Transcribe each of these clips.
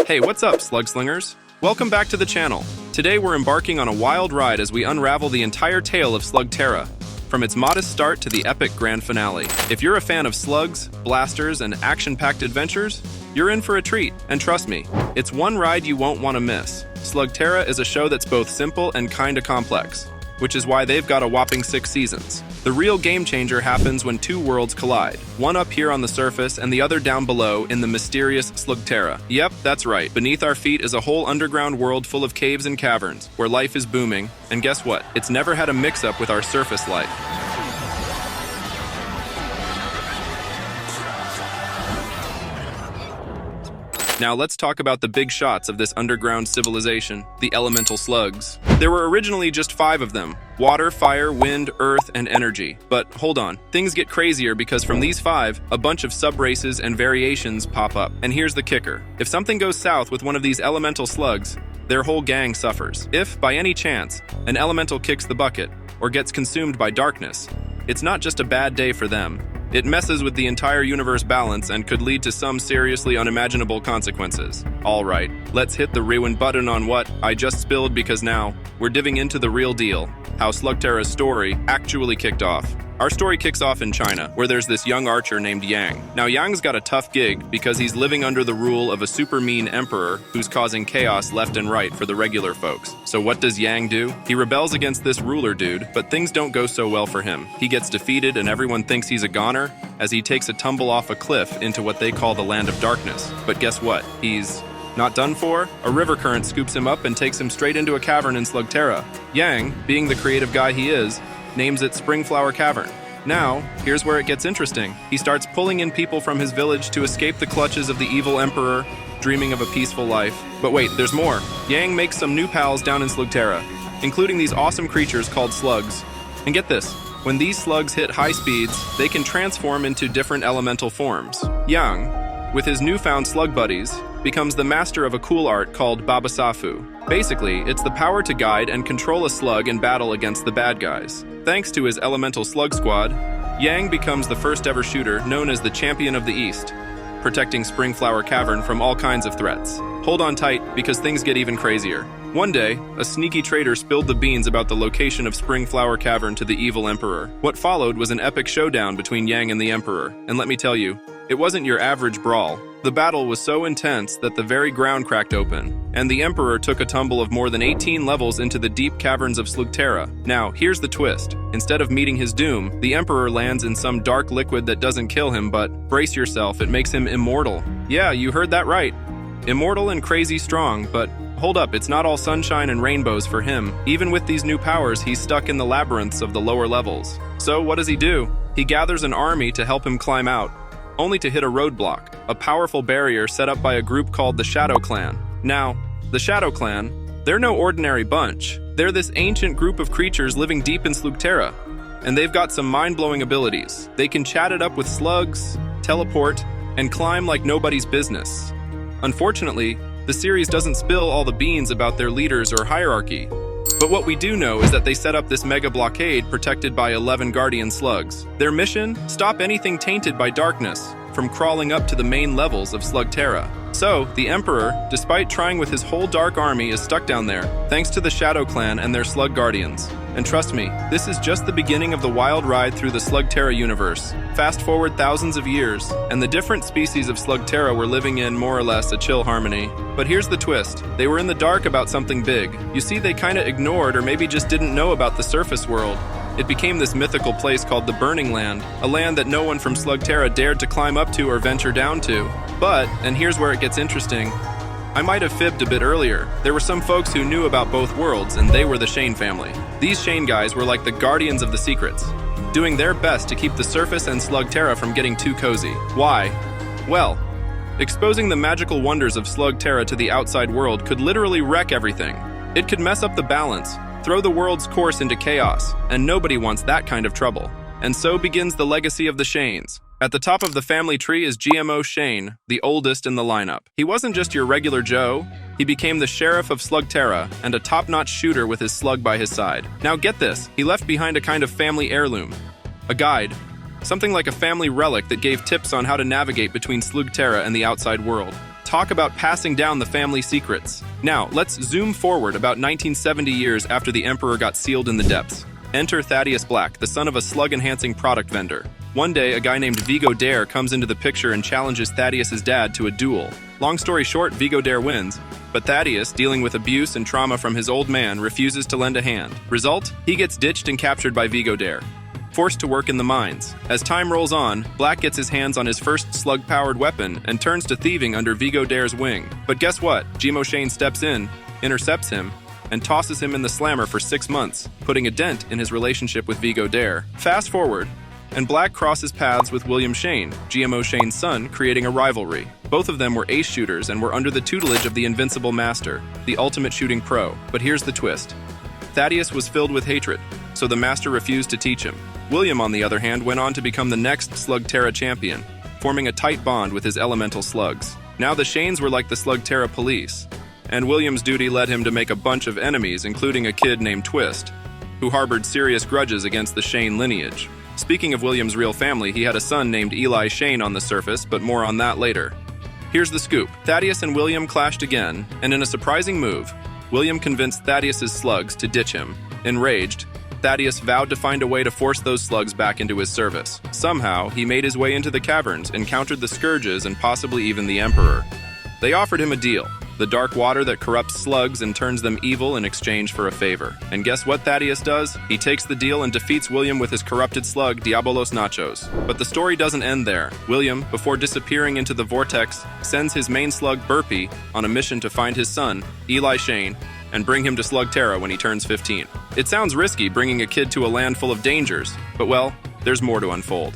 Hey, what's up, Slugslingers? Welcome back to the channel. Today we're embarking on a wild ride as we unravel the entire tale of Slugterra, from its modest start to the epic grand finale. If you're a fan of slugs, blasters, and action-packed adventures, you're in for a treat, and trust me, it's one ride you won't want to miss. Slugterra is a show that's both simple and kinda complex, which is why they've got a whopping 6 seasons. The real game changer happens when two worlds collide, one up here on the surface and the other down below in the mysterious Slugterra. Yep, that's right. Beneath our feet is a whole underground world full of caves and caverns, where life is booming, and guess what? It's never had a mix-up with our surface life. Now let's talk about the big shots of this underground civilization, the elemental slugs. There were originally just 5 of them: water, fire, wind, earth, and energy. But hold on, things get crazier because from these 5, a bunch of sub-races and variations pop up. And here's the kicker: if something goes south with one of these elemental slugs, their whole gang suffers. If, by any chance, an elemental kicks the bucket or gets consumed by darkness, it's not just a bad day for them. It messes with the entire universe balance and could lead to some seriously unimaginable consequences. Alright, let's hit the rewind button on what I just spilled, because now we're diving into the real deal, how Slugterra's story actually kicked off. Our story kicks off in China, where there's this young archer named Yang. Now Yang's got a tough gig because he's living under the rule of a super mean emperor who's causing chaos left and right for the regular folks. So what does Yang do? He rebels against this ruler dude, but things don't go so well for him. He gets defeated and everyone thinks he's a goner as he takes a tumble off a cliff into what they call the Land of Darkness. But guess what? He's not done for. A river current scoops him up and takes him straight into a cavern in Slugterra. Yang, being the creative guy he is, names it Springflower Cavern. Now, here's where it gets interesting. He starts pulling in people from his village to escape the clutches of the evil emperor, dreaming of a peaceful life. But wait, there's more. Yang makes some new pals down in Slugterra, including these awesome creatures called slugs. And get this, when these slugs hit high speeds, they can transform into different elemental forms. Yang, with his newfound slug buddies, becomes the master of a cool art called Babasafu. Basically, it's the power to guide and control a slug in battle against the bad guys. Thanks to his elemental slug squad, Yang becomes the first ever shooter known as the Champion of the East, protecting Springflower Cavern from all kinds of threats. Hold on tight, because things get even crazier. One day, a sneaky traitor spilled the beans about the location of Springflower Cavern to the evil emperor. What followed was an epic showdown between Yang and the emperor, and let me tell you, it wasn't your average brawl. The battle was so intense that the very ground cracked open, and the Emperor took a tumble of more than 18 levels into the deep caverns of Slugterra. Now, here's the twist. Instead of meeting his doom, the Emperor lands in some dark liquid that doesn't kill him, but brace yourself, it makes him immortal. Yeah, you heard that right. Immortal and crazy strong, but hold up, it's not all sunshine and rainbows for him. Even with these new powers, he's stuck in the labyrinths of the lower levels. So what does he do? He gathers an army to help him climb out, only to hit a roadblock, a powerful barrier set up by a group called the Shadow Clan. Now, the Shadow Clan, they're no ordinary bunch. They're this ancient group of creatures living deep in Slugterra, and they've got some mind-blowing abilities. They can chat it up with slugs, teleport, and climb like nobody's business. Unfortunately, the series doesn't spill all the beans about their leaders or hierarchy. But what we do know is that they set up this mega blockade protected by 11 guardian slugs. Their mission? Stop anything tainted by darkness from crawling up to the main levels of Slugterra. So, the Emperor, despite trying with his whole dark army, is stuck down there, thanks to the Shadow Clan and their slug guardians. And trust me, this is just the beginning of the wild ride through the Slugterra universe. Fast forward thousands of years, and the different species of Slugterra were living in more or less a chill harmony. But here's the twist. They were in the dark about something big. You see, they kinda ignored or maybe just didn't know about the surface world. It became this mythical place called the Burning Land, a land that no one from Slugterra dared to climb up to or venture down to. But, and here's where it gets interesting, I might have fibbed a bit earlier. There were some folks who knew about both worlds, and they were the Shane family. These Shane guys were like the guardians of the secrets, doing their best to keep the surface and Slugterra from getting too cozy. Why? Well, exposing the magical wonders of Slugterra to the outside world could literally wreck everything. It could mess up the balance, throw the world's course into chaos, and nobody wants that kind of trouble. And so begins the legacy of the Shanes. At the top of the family tree is GMO Shane, the oldest in the lineup. He wasn't just your regular Joe, he became the sheriff of Slugterra and a top-notch shooter with his slug by his side. Now get this, he left behind a kind of family heirloom, a guide, something like a family relic that gave tips on how to navigate between Slugterra and the outside world. Talk about passing down the family secrets. Now, let's zoom forward about 1970 years after the Emperor got sealed in the depths. Enter Thaddeus Black, the son of a slug-enhancing product vendor. One day, a guy named Vigo Dare comes into the picture and challenges Thaddeus's dad to a duel. Long story short, Vigo Dare wins, but Thaddeus, dealing with abuse and trauma from his old man, refuses to lend a hand. Result? He gets ditched and captured by Vigo Dare, forced to work in the mines. As time rolls on, Black gets his hands on his first slug-powered weapon and turns to thieving under Vigo Dare's wing. But guess what? Eli Shane steps in, intercepts him, and tosses him in the slammer for 6 months, putting a dent in his relationship with Vigo Dare. Fast forward, and Black crosses paths with William Shane, GMO Shane's son, creating a rivalry. Both of them were ace shooters and were under the tutelage of the invincible master, the ultimate shooting pro. But here's the twist. Thaddeus was filled with hatred, so the master refused to teach him. William, on the other hand, went on to become the next Slugterra champion, forming a tight bond with his elemental slugs. Now the Shanes were like the Slugterra police, and William's duty led him to make a bunch of enemies, including a kid named Twist, who harbored serious grudges against the Shane lineage. Speaking of William's real family, he had a son named Eli Shane on the surface, but more on that later. Here's the scoop. Thaddeus and William clashed again, and in a surprising move, William convinced Thaddeus's slugs to ditch him. Enraged, Thaddeus vowed to find a way to force those slugs back into his service. Somehow, he made his way into the caverns, encountered the Scourges, and possibly even the Emperor. They offered him a deal: the dark water that corrupts slugs and turns them evil in exchange for a favor. And guess what Thaddeus does? He takes the deal and defeats William with his corrupted slug, Diabolos Nachos. But the story doesn't end there. William, before disappearing into the vortex, sends his main slug, Burpee, on a mission to find his son, Eli Shane, and bring him to Slugterra when he turns 15. It sounds risky bringing a kid to a land full of dangers, but well, there's more to unfold.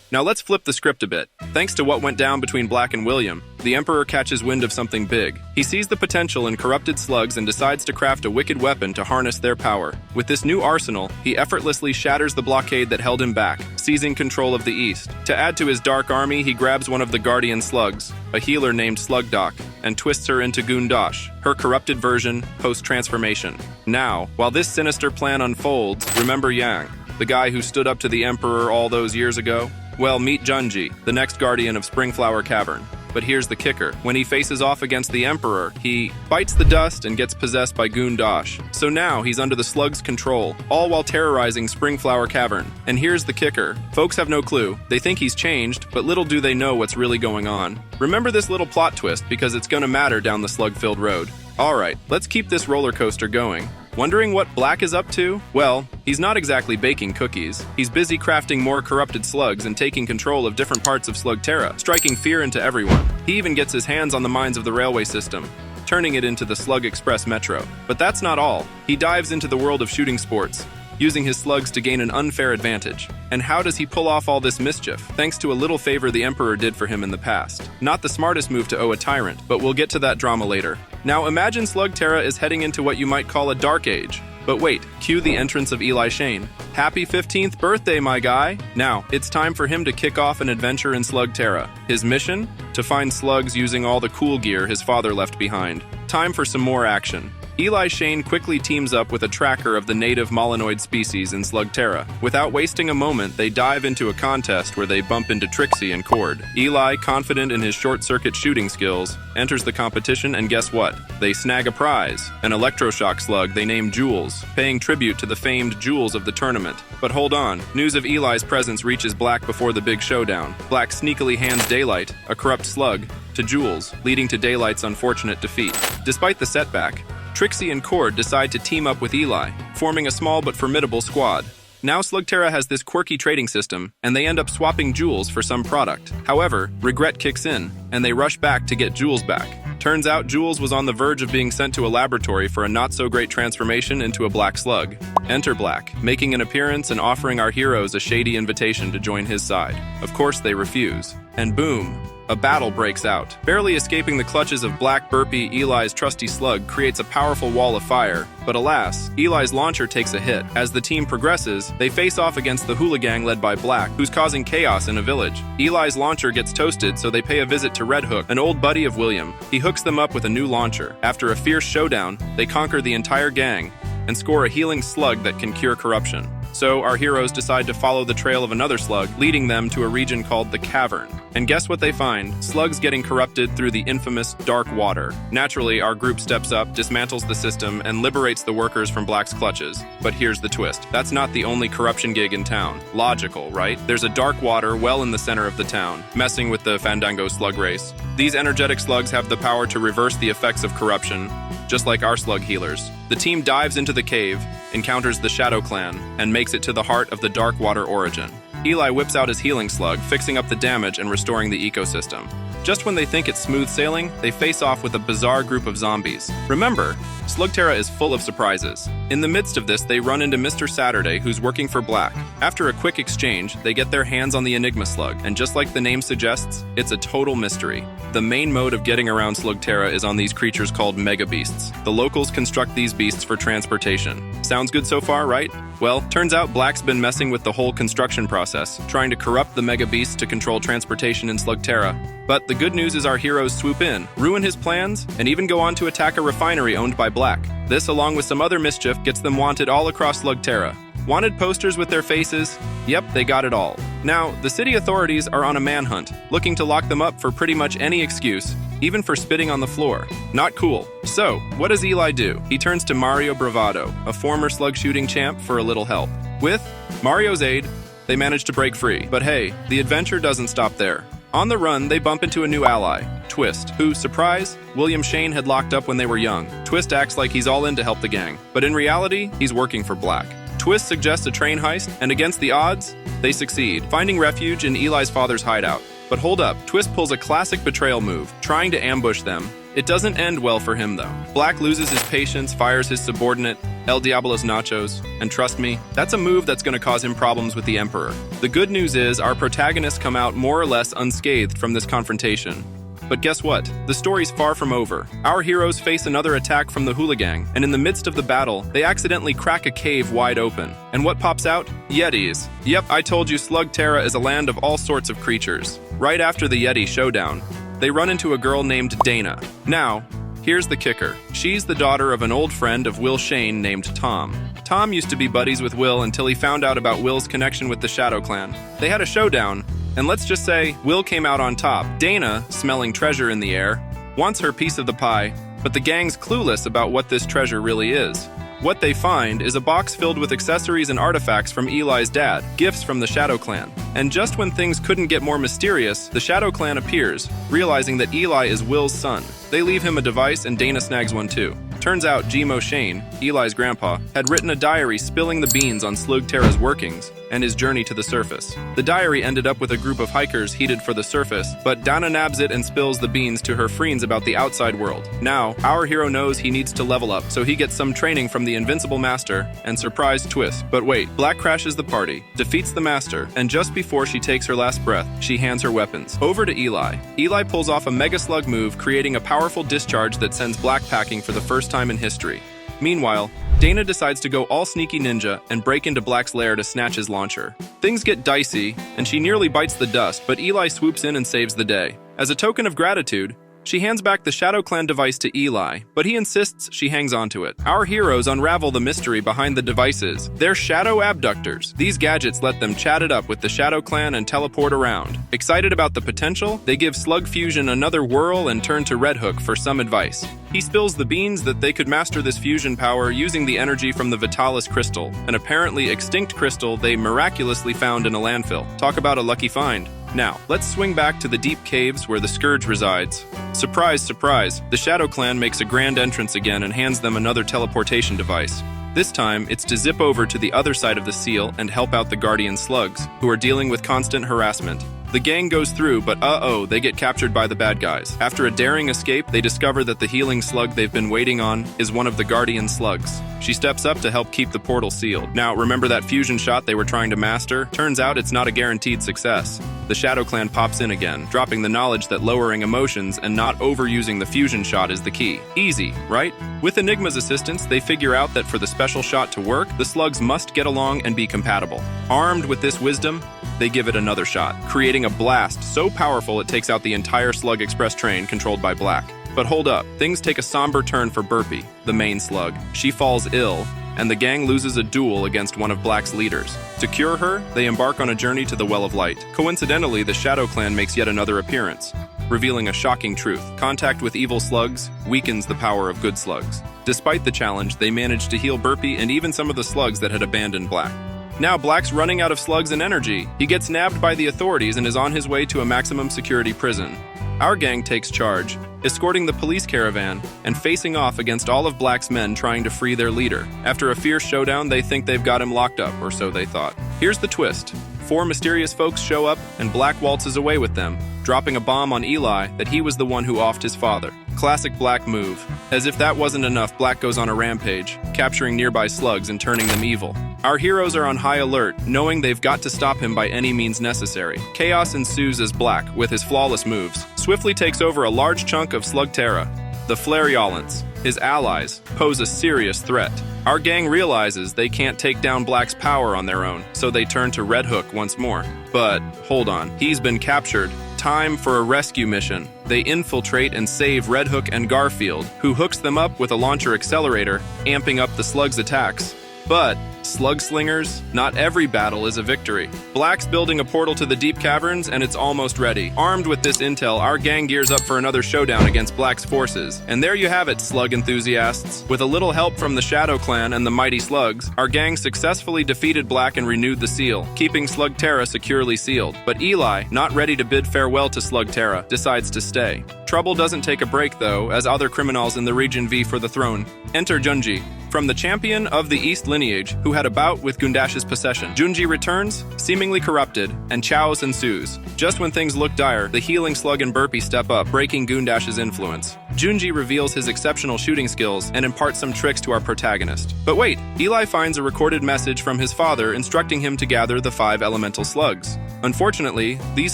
Now let's flip the script a bit. Thanks to what went down between Black and William, the Emperor catches wind of something big. He sees the potential in corrupted slugs and decides to craft a wicked weapon to harness their power. With this new arsenal, he effortlessly shatters the blockade that held him back, seizing control of the East. To add to his dark army, he grabs one of the Guardian slugs, a healer named Slugdoc, and twists her into Goondosh, her corrupted version, post-transformation. Now, while this sinister plan unfolds, remember Yang, the guy who stood up to the Emperor all those years ago? Well, meet Junji, the next guardian of Springflower Cavern. But here's the kicker. When he faces off against the Emperor, he bites the dust and gets possessed by Goondosh. So now he's under the slug's control, all while terrorizing Springflower Cavern. And here's the kicker. Folks have no clue. They think he's changed, but little do they know what's really going on. Remember this little plot twist because it's gonna matter down the slug-filled road. Alright, let's keep this roller coaster going. Wondering what Black is up to? Well, he's not exactly baking cookies. He's busy crafting more corrupted slugs and taking control of different parts of Slugterra, striking fear into everyone. He even gets his hands on the mines of the railway system, turning it into the Slug Express Metro. But that's not all. He dives into the world of shooting sports, using his slugs to gain an unfair advantage. And how does he pull off all this mischief? Thanks to a little favor the Emperor did for him in the past. Not the smartest move to owe a tyrant, but we'll get to that drama later. Now imagine Slugterra is heading into what you might call a dark age. But wait, cue the entrance of Eli Shane. Happy 15th birthday, my guy! Now, it's time for him to kick off an adventure in Slugterra. His mission? To find slugs using all the cool gear his father left behind. Time for some more action. Eli Shane quickly teams up with a tracker of the native Molanoid species in Slugterra. Without wasting a moment, they dive into a contest where they bump into Trixie and Cord. Eli, confident in his short-circuit shooting skills, enters the competition and guess what? They snag a prize, an electroshock slug they name Jules, paying tribute to the famed Jules of the tournament. But hold on, news of Eli's presence reaches Black before the big showdown. Black sneakily hands Daylight, a corrupt slug, to Jules, leading to Daylight's unfortunate defeat. Despite the setback, Trixie and Cord decide to team up with Eli, forming a small but formidable squad. Now Slugterra has this quirky trading system, and they end up swapping Jules for some product. However, regret kicks in, and they rush back to get Jules back. Turns out Jules was on the verge of being sent to a laboratory for a not-so-great transformation into a black slug. Enter Black, making an appearance and offering our heroes a shady invitation to join his side. Of course they refuse. And boom! A battle breaks out. Barely escaping the clutches of Black, Burpee, Eli's trusty slug creates a powerful wall of fire. But alas, Eli's launcher takes a hit. As the team progresses, they face off against the Hula Gang led by Black, who's causing chaos in a village. Eli's launcher gets toasted, so they pay a visit to Red Hook, an old buddy of William. He hooks them up with a new launcher. After a fierce showdown, they conquer the entire gang and score a healing slug that can cure corruption. So our heroes decide to follow the trail of another slug, leading them to a region called the Cavern. And guess what they find? Slugs getting corrupted through the infamous dark water. Naturally, our group steps up, dismantles the system, and liberates the workers from Black's clutches. But here's the twist. That's not the only corruption gig in town. Logical, right? There's a dark water well in the center of the town, messing with the Fandango slug race. These energetic slugs have the power to reverse the effects of corruption, just like our slug healers. The team dives into the cave, encounters the Shadow Clan, and makes it to the heart of the dark water origin. Eli whips out his healing slug, fixing up the damage and restoring the ecosystem. Just when they think it's smooth sailing, they face off with a bizarre group of zombies. Remember, Slugterra is full of surprises. In the midst of this, they run into Mr. Saturday, who's working for Black. After a quick exchange, they get their hands on the Enigma slug, and just like the name suggests, it's a total mystery. The main mode of getting around Slugterra is on these creatures called mega beasts. The locals construct these beasts for transportation. Sounds good so far, right? Well, turns out Black's been messing with the whole construction process, trying to corrupt the mega beasts to control transportation in Slugterra. But the good news is our heroes swoop in, ruin his plans, and even go on to attack a refinery owned by Black. This, along with some other mischief, gets them wanted all across Slugterra. Wanted posters with their faces? Yep, they got it all. Now, the city authorities are on a manhunt, looking to lock them up for pretty much any excuse, even for spitting on the floor. Not cool. So, what does Eli do? He turns to Mario Bravado, a former slug shooting champ, for a little help. With Mario's aid, they manage to break free. But hey, the adventure doesn't stop there. On the run, they bump into a new ally, Twist, who, surprise, William Shane had locked up when they were young. Twist acts like he's all in to help the gang, but in reality, he's working for Black. Twist suggests a train heist, and against the odds, they succeed, finding refuge in Eli's father's hideout. But hold up, Twist pulls a classic betrayal move, trying to ambush them. It doesn't end well for him, though. Black loses his patience, fires his subordinate, El Diablo's Nachos, and trust me, that's a move that's going to cause him problems with the Emperor. The good news is our protagonists come out more or less unscathed from this confrontation. But guess what? The story's far from over. Our heroes face another attack from the Hooligang, and in the midst of the battle, they accidentally crack a cave wide open. And what pops out? Yetis. Yep, I told you Slugterra is a land of all sorts of creatures. Right after the Yeti showdown, they run into a girl named Dana. Now, here's the kicker. She's the daughter of an old friend of Will Shane named Tom. Tom used to be buddies with Will until he found out about Will's connection with the Shadow Clan. They had a showdown, and let's just say Will came out on top. Dana, smelling treasure in the air, wants her piece of the pie, but the gang's clueless about what this treasure really is. What they find is a box filled with accessories and artifacts from Eli's dad, gifts from the Shadow Clan. And just when things couldn't get more mysterious, the Shadow Clan appears, realizing that Eli is Will's son. They leave him a device and Dana snags one too. Turns out Gmo Shane, Eli's grandpa, had written a diary spilling the beans on Slugterra's workings and his journey to the surface. The diary ended up with a group of hikers headed for the surface, but Dana nabs it and spills the beans to her friends about the outside world. Now, our hero knows he needs to level up, so he gets some training from the Invincible Master and surprise Twist. But wait, Black crashes the party, defeats the Master, and just before she takes her last breath, she hands her weapons over to Eli. Eli pulls off a Mega Slug move, creating a powerful discharge that sends Black packing for the first time in history. Meanwhile, Dana decides to go all sneaky ninja and break into Black's lair to snatch his launcher. Things get dicey, and she nearly bites the dust, but Eli swoops in and saves the day. As a token of gratitude, she hands back the Shadow Clan device to Eli, but he insists she hangs onto it. Our heroes unravel the mystery behind the devices. They're shadow abductors. These gadgets let them chat it up with the Shadow Clan and teleport around. Excited about the potential, they give Slug Fusion another whirl and turn to Red Hook for some advice. He spills the beans that they could master this fusion power using the energy from the Vitalis crystal, an apparently extinct crystal they miraculously found in a landfill. Talk about a lucky find. Now, let's swing back to the deep caves where the Scourge resides. Surprise, surprise, the Shadow Clan makes a grand entrance again and hands them another teleportation device. This time, it's to zip over to the other side of the seal and help out the Guardian Slugs, who are dealing with constant harassment. The gang goes through, but they get captured by the bad guys. After a daring escape, they discover that the healing slug they've been waiting on is one of the Guardian Slugs. She steps up to help keep the portal sealed. Now, remember that fusion shot they were trying to master? Turns out it's not a guaranteed success. The Shadow Clan pops in again, dropping the knowledge that lowering emotions and not overusing the fusion shot is the key. Easy, right? With Enigma's assistance, they figure out that for the special shot to work, the slugs must get along and be compatible. Armed with this wisdom, they give it another shot, creating a blast so powerful it takes out the entire Slug Express train controlled by Black. But hold up, things take a somber turn for Burpee, the main slug. She falls ill, and the gang loses a duel against one of Black's leaders. To cure her, they embark on a journey to the Well of Light. Coincidentally, the Shadow Clan makes yet another appearance, revealing a shocking truth. Contact with evil slugs weakens the power of good slugs. Despite the challenge, they manage to heal Burpee and even some of the slugs that had abandoned Black. Now Black's running out of slugs and energy. He gets nabbed by the authorities and is on his way to a maximum security prison. Our gang takes charge, escorting the police caravan and facing off against all of Black's men trying to free their leader. After a fierce showdown, they think they've got him locked up, or so they thought. Here's the twist. 4 mysterious folks show up, and Black waltzes away with them, dropping a bomb on Eli that he was the one who offed his father. Classic Black move. As if that wasn't enough, Black goes on a rampage, capturing nearby slugs and turning them evil. Our heroes are on high alert, knowing they've got to stop him by any means necessary. Chaos ensues as Black, with his flawless moves, swiftly takes over a large chunk of Slugterra. The Flareolents, his allies, pose a serious threat. Our gang realizes they can't take down Black's power on their own, so they turn to Red Hook once more. But, hold on, he's been captured. Time for a rescue mission. They infiltrate and save Red Hook and Garfield, who hooks them up with a launcher accelerator, amping up the slugs' attacks. But, slug slingers, not every battle is a victory. Black's building a portal to the deep caverns, and it's almost ready. Armed with this intel, our gang gears up for another showdown against Black's forces. And there you have it, slug enthusiasts. With a little help from the Shadow Clan and the mighty slugs, our gang successfully defeated Black and renewed the seal, keeping Slugterra securely sealed. But Eli, not ready to bid farewell to Slugterra, decides to stay. Trouble doesn't take a break, though, as other criminals in the region vie for the throne. Enter Junji, from the champion of the East lineage, who had a bout with Gundash's possession. Junji returns, seemingly corrupted, and chaos ensues. Just when things look dire, the healing slug and Burpee step up, breaking Gundash's influence. Junji reveals his exceptional shooting skills and imparts some tricks to our protagonist. But wait, Eli finds a recorded message from his father instructing him to gather the 5 elemental slugs. Unfortunately, these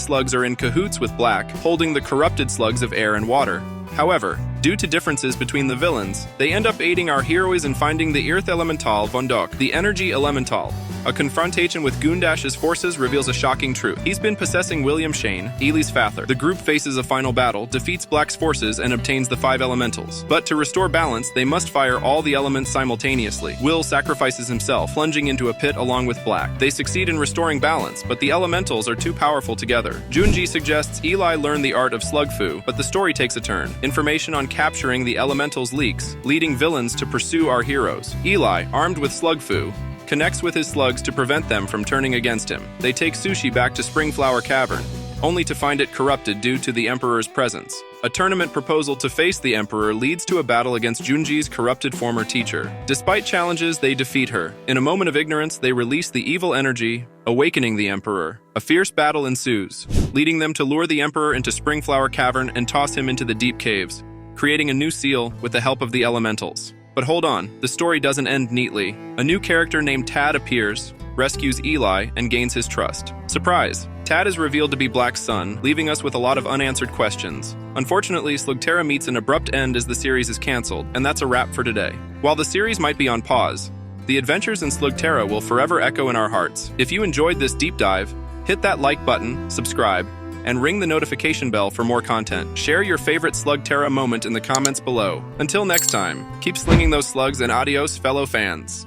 slugs are in cahoots with Black, holding the corrupted slugs of air and water. However, due to differences between the villains, they end up aiding our heroes in finding the Earth Elemental Vondok, the Energy Elemental. A confrontation with Gundash's forces reveals a shocking truth. He's been possessing Eli Shane, Eli's father. The group faces a final battle, defeats Black's forces, and obtains the 5 elementals. But to restore balance, they must fire all the elements simultaneously. Will sacrifices himself, plunging into a pit along with Black. They succeed in restoring balance, but the elementals are too powerful together. Junji suggests Eli learn the art of slug-fu, but the story takes a turn. Information on capturing the elementals leaks, leading villains to pursue our heroes. Eli, armed with slug-fu, connects with his slugs to prevent them from turning against him. They take Sushi back to Springflower Cavern, only to find it corrupted due to the Emperor's presence. A tournament proposal to face the Emperor leads to a battle against Junji's corrupted former teacher. Despite challenges, they defeat her. In a moment of ignorance, they release the evil energy, awakening the Emperor. A fierce battle ensues, leading them to lure the Emperor into Springflower Cavern and toss him into the deep caves, creating a new seal with the help of the elementals. But hold on, the story doesn't end neatly. A new character named Tad appears, rescues Eli, and gains his trust. Surprise! Tad is revealed to be Black's son, leaving us with a lot of unanswered questions. Unfortunately, Slugterra meets an abrupt end as the series is cancelled, and that's a wrap for today. While the series might be on pause, the adventures in Slugterra will forever echo in our hearts. If you enjoyed this deep dive, hit that like button, subscribe, and ring the notification bell for more content. Share your favorite Slugterra moment in the comments below. Until next time, keep slinging those slugs and adios, fellow fans.